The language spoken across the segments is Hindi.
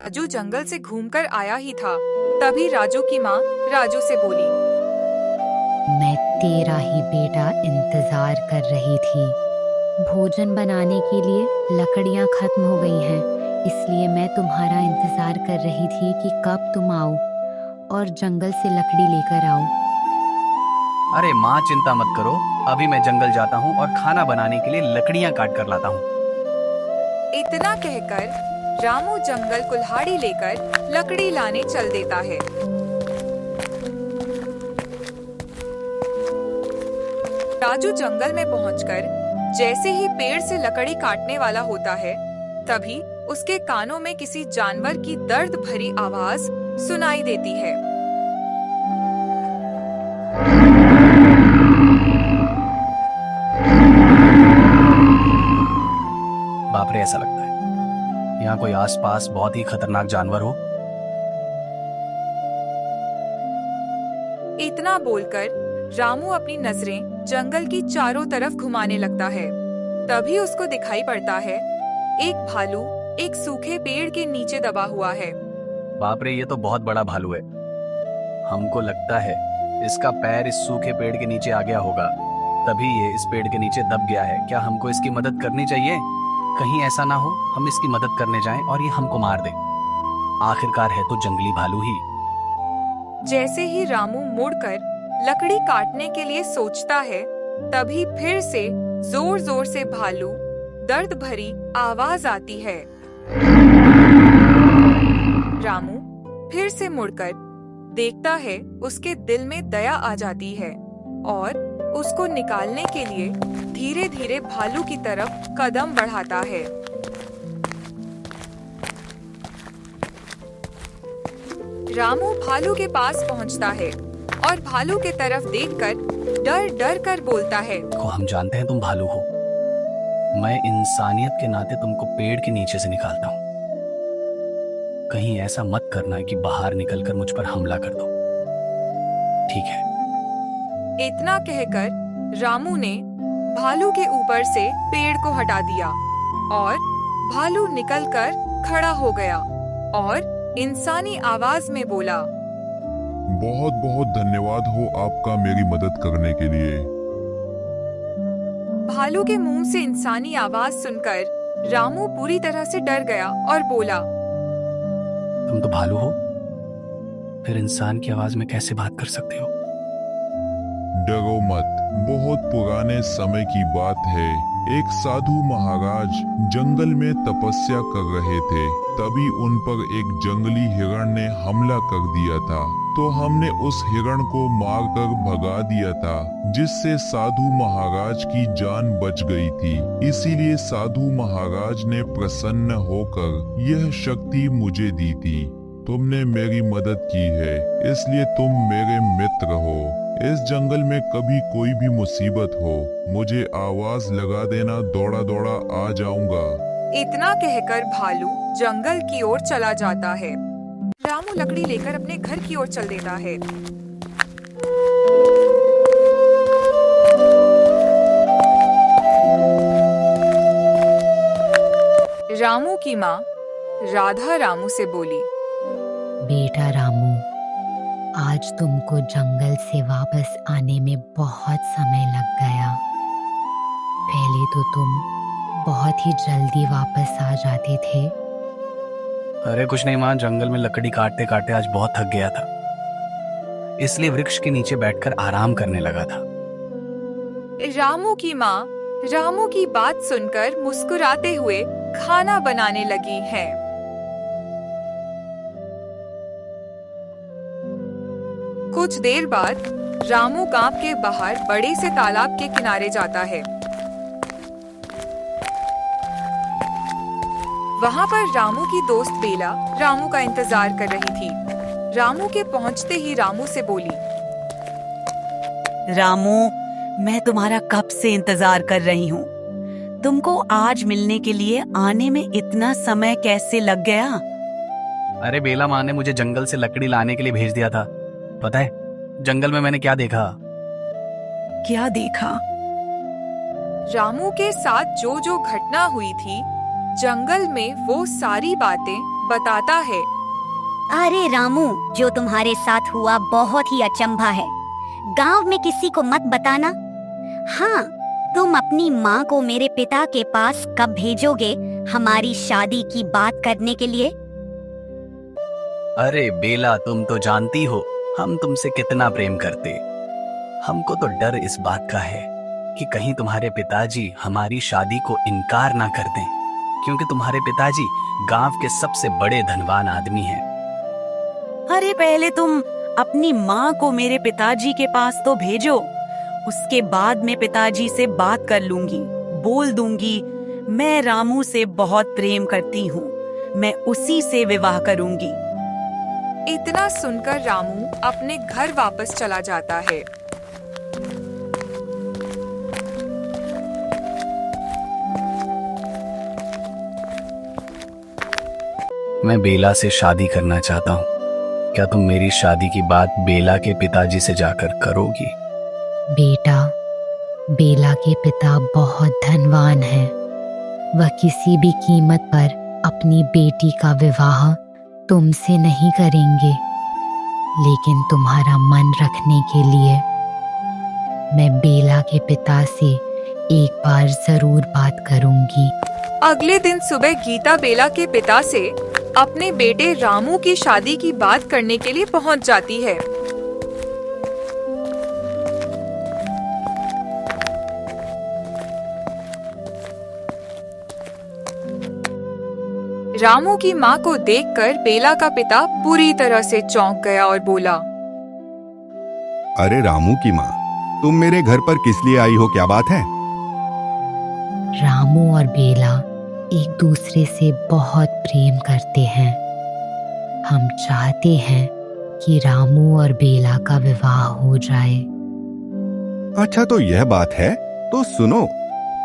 राजू जंगल से घूमकर आया ही था, तभी राजू की माँ राजू से बोली। मैं तेरा ही बेटा इंतजार कर रही थी। भोजन बनाने के लिए लकड़ियां खत्म हो गई हैं, इसलिए मैं तुम्हारा इंतजार कर रही थी कि कब तुम आओ और जंगल से लकड़ी लेकर आओ। अरे माँ, चिंता मत करो, अभी मैं जंगल जाता हूँ और खाना बनाने के लिए लकड़ियाँ काट कर लाता हूँ। इतना कहकर रामू जंगल कुल्हाड़ी लेकर लकड़ी लाने चल देता है। राजू जंगल में पहुंचकर जैसे ही पेड़ से लकड़ी काटने वाला होता है, तभी उसके कानों में किसी जानवर की दर्द भरी आवाज सुनाई देती है। बाप रे, ऐसा लगता है यहाँ कोई आसपास बहुत ही खतरनाक जानवर हो। इतना बोलकर रामू अपनी नजरें जंगल की चारों तरफ घुमाने लगता है। तभी उसको दिखाई पड़ता है एक भालू एक सूखे पेड़ के नीचे दबा हुआ है। बाप रे, ये तो बहुत बड़ा भालू है। हमको लगता है इसका पैर इस सूखे पेड़ के नीचे आ गया होगा, तभी ये इस पेड़ के नीचे दब गया है। क्या हमको इसकी मदद करनी चाहिए? कहीं ऐसा ना हो हम इसकी मदद करने जाएं और ये हमको मार दे। आखिरकार है तो जंगली भालू ही। जैसे ही रामू मुड़कर लकड़ी काटने के लिए सोचता है, तभी फिर से जोर जोर से भालू दर्द भरी आवाज आती है। रामू फिर से मुड़कर देखता है, उसके दिल में दया आ जाती है और उसको निकालने के लिए धीरे धीरे भालू की तरफ कदम बढ़ाता है। रामू भालू के पास पहुंचता है और भालू के तरफ देखकर डर डर कर बोलता है। को हम जानते हैं तुम भालू हो, मैं इंसानियत के नाते तुमको पेड़ के नीचे से निकालता हूँ। कहीं ऐसा मत करना कि बाहर निकलकर मुझ पर हमला कर दो, ठीक है? इतना कहकर रामू ने भालू के ऊपर से पेड़ को हटा दिया और भालू निकलकर खड़ा हो गया और इंसानी आवाज में बोला, बहुत बहुत धन्यवाद हो आपका मेरी मदद करने के लिए। भालू के मुंह से इंसानी आवाज सुनकर रामू पूरी तरह से डर गया और बोला, तुम तो भालू हो, फिर इंसान की आवाज में कैसे बात कर सकते हो? डरो मत, बहुत पुराने समय की बात है। एक साधु महाराज जंगल में तपस्या कर रहे थे, तभी उन पर एक जंगली हिरण ने हमला कर दिया था। तो हमने उस हिरण को मारकर भगा दिया था, जिससे साधु महाराज की जान बच गई थी। इसीलिए साधु महाराज ने प्रसन्न होकर यह शक्ति मुझे दी थी। तुमने मेरी मदद की है, इसलिए तुम मेरे मित्र हो। इस जंगल में कभी कोई भी मुसीबत हो, मुझे आवाज लगा देना, दौड़ा दौड़ा आ जाऊंगा। इतना कहकर भालू जंगल की ओर चला जाता है। रामू लकड़ी लेकर अपने घर की ओर चल देता है। रामू की माँ राधा रामू से बोली, बेटा रामू, आज तुमको जंगल से वापस आने में बहुत समय लग गया। पहले तो तुम बहुत ही जल्दी वापस आ जाते थे। अरे कुछ नहीं माँ, जंगल में लकड़ी काटते काटते आज बहुत थक गया था, इसलिए वृक्ष के नीचे बैठकर आराम करने लगा था। रामू की माँ रामू की बात सुनकर मुस्कुराते हुए खाना बनाने लगी है। कुछ देर बाद रामू गांव के बाहर बड़े से तालाब के किनारे जाता है। वहां पर रामू की दोस्त बेला रामू का इंतजार कर रही थी। रामू के पहुंचते ही रामू से बोली, रामू, मैं तुम्हारा कब से इंतजार कर रही हूँ। तुमको आज मिलने के लिए आने में इतना समय कैसे लग गया? अरे बेला माँ ने मुझे जंगल से लकड़ी लाने के लिए भेज दिया था। पता है जंगल में मैंने क्या देखा? क्या देखा? रामू के साथ जो जो घटना हुई थी, जंगल में वो सारी बातें बताता है। अरे रामू, जो तुम्हारे साथ हुआ बहुत ही अचंभा है। गांव में किसी को मत बताना। हाँ, तुम अपनी माँ को मेरे पिता के पास कब भेजोगे हमारी शादी की बात करने के लिए? अरे बेला, तुम तो जानती हो हम तुमसे कितना प्रेम करते। हमको तो डर इस बात का है कि कहीं तुम्हारे पिताजी हमारी शादी को इनकार ना कर दें, क्योंकि तुम्हारे पिताजी गांव के सबसे बड़े धनवान आदमी हैं। अरे पहले तुम अपनी माँ को मेरे पिताजी के पास तो भेजो, उसके बाद मैं पिताजी से बात कर लूंगी। बोल दूंगी मैं रामू से बहुत प्रेम करती हूँ, मैं उसी से विवाह करूंगी। इतना सुनकर रामू अपने घर वापस चला जाता है। मैं बेला से शादी करना चाहता हूँ। क्या तुम मेरी शादी की बात बेला के पिताजी से जाकर करोगी? बेटा, बेला के पिता बहुत धनवान हैं। वह किसी भी कीमत पर अपनी बेटी का विवाह तुमसे नहीं करेंगे, लेकिन तुम्हारा मन रखने के लिए मैं बेला के पिता से एक बार जरूर बात करूंगी। अगले दिन सुबह गीता बेला के पिता से अपने बेटे रामू की शादी की बात करने के लिए पहुंच जाती है। रामू की मां को देखकर बेला का पिता बुरी तरह से चौंक गया और बोला, अरे रामू की माँ, तुम मेरे घर पर किस लिए आई हो, क्या बात है? रामू और बेला एक दूसरे से बहुत प्रेम करते हैं। हम चाहते हैं कि रामू और बेला का विवाह हो जाए। अच्छा, तो यह बात है। तो सुनो,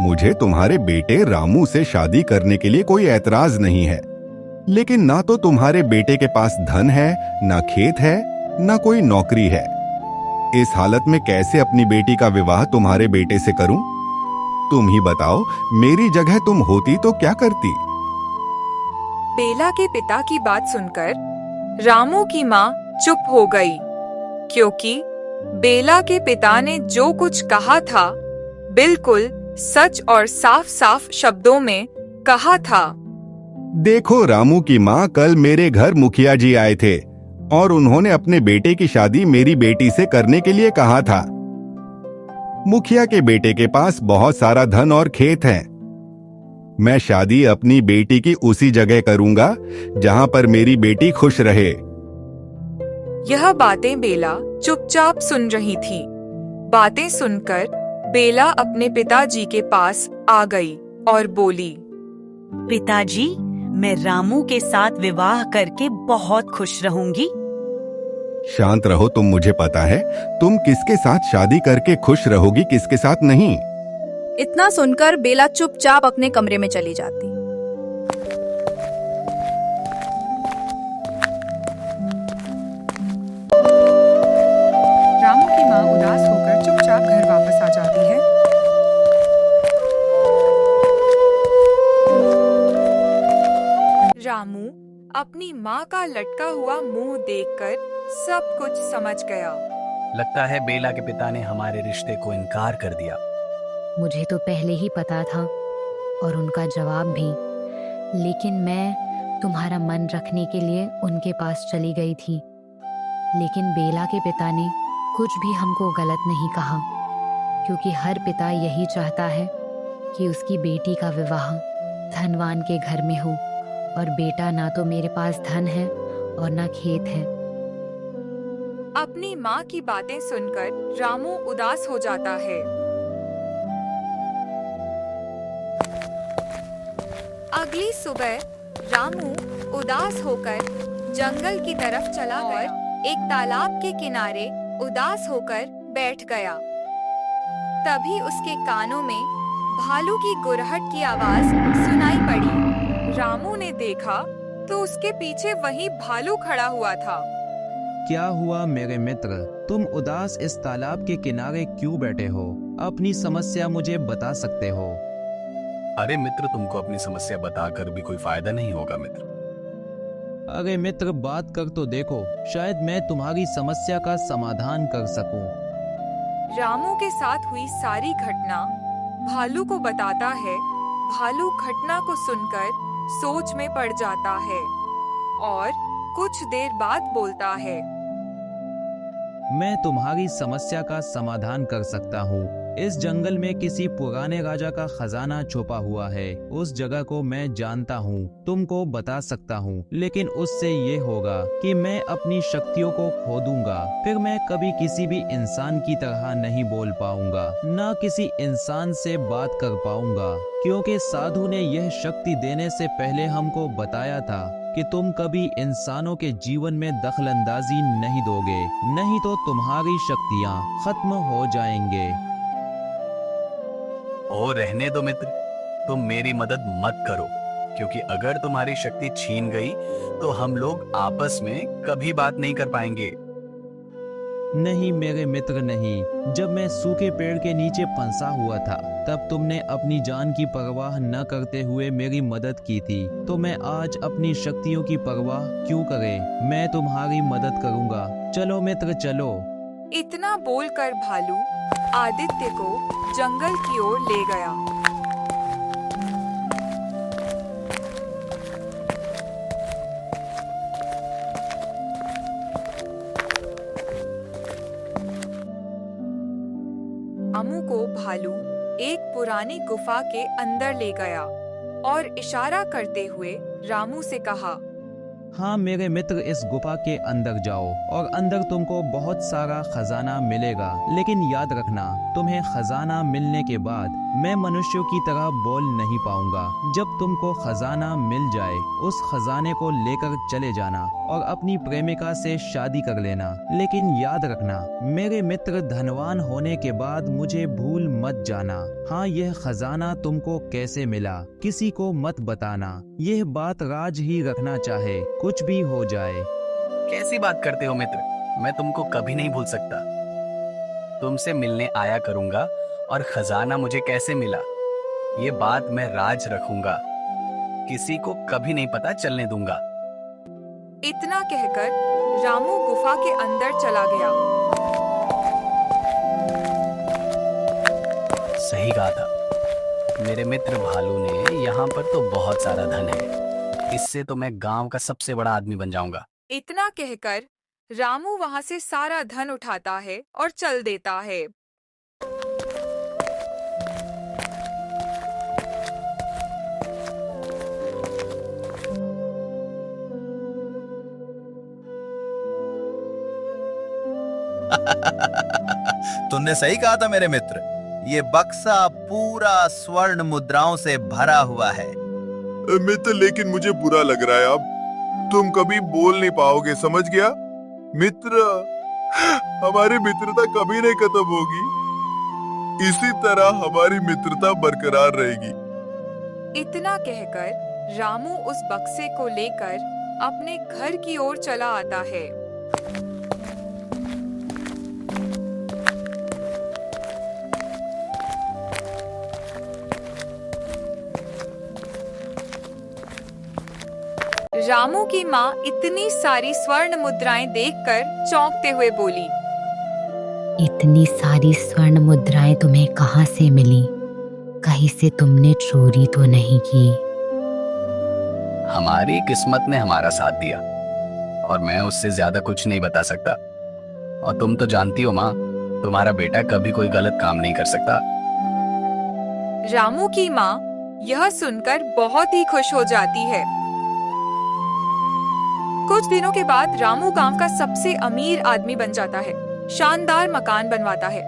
मुझे तुम्हारे बेटे रामू से शादी करने के लिए कोई ऐतराज नहीं है, लेकिन ना तो तुम्हारे बेटे के पास धन है, ना खेत है, ना कोई नौकरी है। इस हालत में कैसे अपनी बेटी का विवाह तुम्हारे बेटे से करूं? तुम ही बताओ, मेरी जगह तुम होती तो क्या करती? बेला के पिता की बात सुनकर रामू की मां चुप हो गई, क्योंकि बेला के पिता ने जो कुछ कहा था बिल्कुल सच और साफ साफ शब्दों में कहा था। देखो रामू की माँ, कल मेरे घर मुखिया जी आए थे और उन्होंने अपने बेटे की शादी मेरी बेटी से करने के लिए कहा था। मुखिया के बेटे के पास बहुत सारा धन और खेत है। मैं शादी अपनी बेटी की उसी जगह करूंगा जहां पर मेरी बेटी खुश रहे। यह बातें बेला चुपचाप सुन रही थी। बातें सुनकर बेला अपने पिताजी के पास आ गई और बोली, पिताजी, मैं रामू के साथ विवाह करके बहुत खुश रहूंगी। शांत रहो, तुम, मुझे पता है तुम किसके साथ शादी करके खुश रहोगी, किसके साथ नहीं। इतना सुनकर बेला चुपचाप अपने कमरे में चली जाती। रामू की मां उदास होकर चुपचाप घर वापस आ जाती है। रामू अपनी मां का लटका हुआ मुंह देखकर सब कुछ समझ गया। लगता है बेला के पिता ने हमारे रिश्ते को इनकार कर दिया। मुझे तो पहले ही पता था और उनका जवाब भी, लेकिन मैं तुम्हारा मन रखने के लिए उनके पास चली गई थी। लेकिन बेला के पिता ने कुछ भी हमको गलत नहीं कहा, क्योंकि हर पिता यही चाहता है कि उसकी बेटी का विवाह धनवान के घर में हो, और बेटा ना तो मेरे पास धन है और ना खेत है। अपनी माँ की बातें सुनकर रामू उदास हो जाता है। अगली सुबह रामू उदास होकर जंगल की तरफ चला और एक तालाब के किनारे उदास होकर बैठ गया। तभी उसके कानों में भालू की गुरहट की आवाज सुनाई पड़ी। रामू ने देखा तो उसके पीछे वही भालू खड़ा हुआ था। क्या हुआ मेरे मित्र, तुम उदास इस तालाब के किनारे क्यों बैठे हो? अपनी समस्या मुझे बता सकते हो? अरे मित्र, तुमको अपनी समस्या बताकर भी कोई फायदा नहीं होगा मित्र। अरे मित्र, बात कर तो देखो, शायद मैं तुम्हारी समस्या का समाधान कर सकूं। रामू के साथ हुई सारी घटना भालू को बताता है। भालू घटना को सुनकर सोच में पड़ जाता है और कुछ देर बाद बोलता है। मैं तुम्हारी समस्या का समाधान कर सकता हूँ। इस जंगल में किसी पुराने राजा का खजाना छुपा हुआ है। उस जगह को मैं जानता हूँ, तुमको बता सकता हूँ, लेकिन उससे ये होगा कि मैं अपनी शक्तियों को खो दूंगा। फिर मैं कभी किसी भी इंसान की तरह नहीं बोल पाऊंगा, ना किसी इंसान से बात कर पाऊंगा, क्योंकि साधु ने यह शक्ति देने से पहले हमको बताया था कि तुम कभी इंसानों के जीवन में दखलंदाजी नहीं दोगे, नहीं तो तुम्हारी शक्तियाँ खत्म हो जाएंगे। ओ रहने दो मित्र, तुम मेरी मदद मत करो, क्योंकि अगर तुम्हारी शक्ति छीन गई तो हम लोग आपस में कभी बात नहीं कर पाएंगे। नहीं मेरे मित्र नहीं, जब मैं सूखे पेड़ के नीचे फंसा हुआ था तब तुमने अपनी जान की परवाह न करते हुए मेरी मदद की थी, तो मैं आज अपनी शक्तियों की परवाह क्यों करे? मैं तुम्हारी मदद करूंगा। चलो मित्र चलो। इतना बोलकर भालू आदित्य को जंगल की ओर ले गया। रामू को भालू एक पुरानी गुफा के अंदर ले गया और इशारा करते हुए रामू से कहा, हाँ मेरे मित्र, इस गुफा के अंदर जाओ और अंदर तुमको बहुत सारा खजाना मिलेगा, लेकिन याद रखना, तुम्हें खजाना मिलने के बाद मैं मनुष्यों की तरह बोल नहीं पाऊंगा। जब तुमको खजाना मिल जाए उस खजाने को लेकर चले जाना और अपनी प्रेमिका से शादी कर लेना, लेकिन याद रखना मेरे मित्र, धनवान होने के बाद मुझे भूल मत जाना। हाँ, यह खजाना तुमको कैसे मिला किसी को मत बताना, यह बात राज ही रखना, चाहे कुछ भी हो जाए। कैसी बात करते हो मित्र, मैं तुमको कभी नहीं भूल सकता। तुमसे मिलने आया करूंगा और खजाना मुझे कैसे मिला ये बात मैं राज रखूंगा, किसी को कभी नहीं पता चलने दूंगा। इतना कहकर रामू गुफा के अंदर चला गया। सही कहा था मेरे मित्र भालू ने, यहाँ पर तो बहुत सारा धन है, इससे तो मैं गांव का सबसे बड़ा आदमी बन जाऊंगा। इतना कहकर रामू वहां से सारा धन उठाता है और चल देता है। तुमने सही कहा था मेरे मित्र, ये बक्सा पूरा स्वर्ण मुद्राओं से भरा हुआ है। मित्र, लेकिन मुझे बुरा लग रहा है, अब तुम कभी बोल नहीं पाओगे, समझ गया? मित्र, हमारी मित्रता कभी नहीं खत्म होगी, इसी तरह हमारी मित्रता बरकरार रहेगी। इतना कहकर रामू उस बक्से को लेकर अपने घर की ओर चला आता है। रामू की माँ इतनी सारी स्वर्ण मुद्राएं देखकर चौंकते हुए बोली, इतनी सारी स्वर्ण मुद्राएं तुम्हें कहाँ से मिली? कहीं से तुमने चोरी तो नहीं की? हमारी किस्मत ने हमारा साथ दिया और मैं उससे ज्यादा कुछ नहीं बता सकता। और तुम तो जानती हो माँ, तुम्हारा बेटा कभी कोई गलत काम नहीं कर सकता। रामू की माँ यह सुनकर बहुत ही खुश हो जाती है। कुछ दिनों के बाद रामू गांव का सबसे अमीर आदमी बन जाता है, शानदार मकान बनवाता है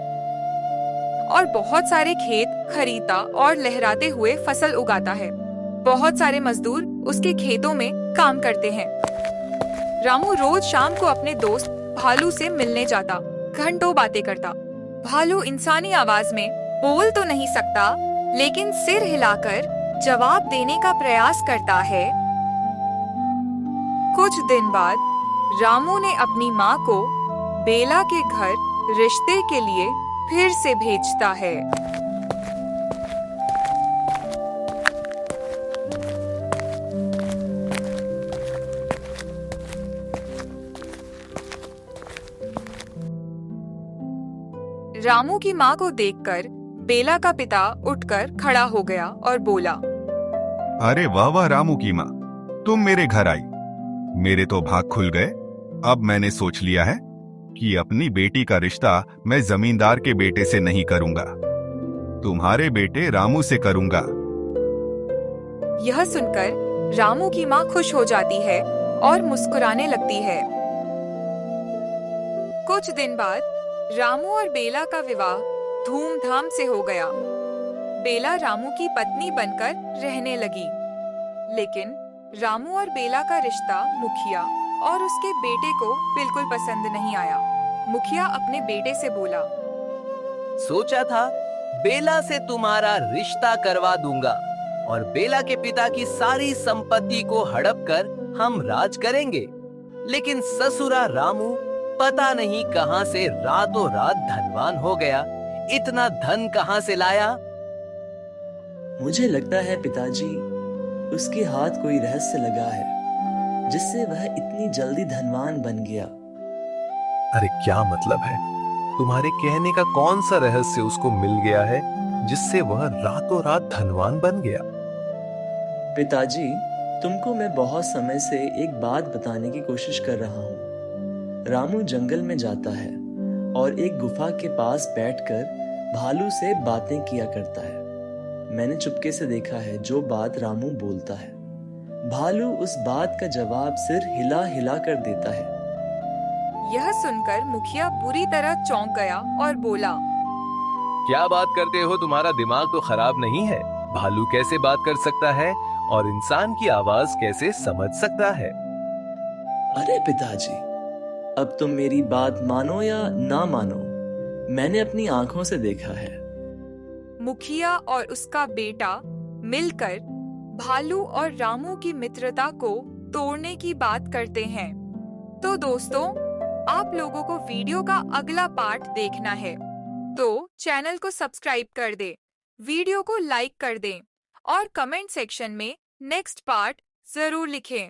और बहुत सारे खेत खरीदता और लहराते हुए फसल उगाता है। बहुत सारे मजदूर उसके खेतों में काम करते हैं। रामू रोज शाम को अपने दोस्त भालू से मिलने जाता, घंटों बातें करता। भालू इंसानी आवाज में बोल तो नहीं सकता, लेकिन सिर हिलाकर जवाब देने का प्रयास करता है। कुछ दिन बाद रामू ने अपनी माँ को बेला के घर रिश्ते के लिए फिर से भेजता है। रामू की माँ को देखकर बेला का पिता उठकर खड़ा हो गया और बोला, अरे वाह वाह रामू की माँ, तुम मेरे घर आई। मेरे तो भाग खुल गए। अब मैंने सोच लिया है कि अपनी बेटी का रिश्ता मैं जमींदार के बेटे से नहीं करूंगा, तुम्हारे बेटे रामू से करूंगा। यह सुनकर रामू की माँ खुश हो जाती है और मुस्कुराने लगती है। कुछ दिन बाद रामू और बेला का विवाह धूमधाम से हो गया। बेला रामू की पत्नी बनकर रहने लगी, लेकिन रामू और बेला का रिश्ता मुखिया और उसके बेटे को बिल्कुल पसंद नहीं आया। मुखिया अपने बेटे से बोला, सोचा था बेला से तुम्हारा रिश्ता करवा दूंगा और बेला के पिता की सारी संपत्ति को हड़प कर हम राज करेंगे, लेकिन ससुरा रामू पता नहीं कहां से रातों रात धनवान हो गया। इतना धन कहां से लाया? मुझे लगता है पिताजी, उसके हाथ कोई रहस्य लगा है जिससे वह इतनी जल्दी धनवान बन गया। अरे क्या मतलब है? तुम्हारे कहने का कौन सा रहस्य उसको मिल गया है जिससे वह रातों रात धनवान बन गया? पिताजी, तुमको मैं बहुत समय से एक बात बताने की कोशिश कर रहा हूँ। रामू जंगल में जाता है और एक गुफा के पास बैठकर भालू से बातें किया करता है। मैंने चुपके से देखा है जो बात रामू बोलता है, भालू उस बात का जवाब सिर हिला हिला कर देता है। यह सुनकर मुखिया बुरी तरह चौंक गया और बोला, क्या बात करते हो? तुम्हारा दिमाग तो खराब नहीं है? भालू कैसे बात कर सकता है और इंसान की आवाज कैसे समझ सकता है? अरे पिताजी, अब तुम मेरी बात मानो या ना मानो, मैंने अपनी आंखों से देखा है। मुखिया और उसका बेटा मिलकर भालू और रामू की मित्रता को तोड़ने की बात करते हैं। तो दोस्तों, आप लोगों को वीडियो का अगला पार्ट देखना है, तो चैनल को सब्सक्राइब कर दे, वीडियो को लाइक कर दें और कमेंट सेक्शन में नेक्स्ट पार्ट जरूर लिखें।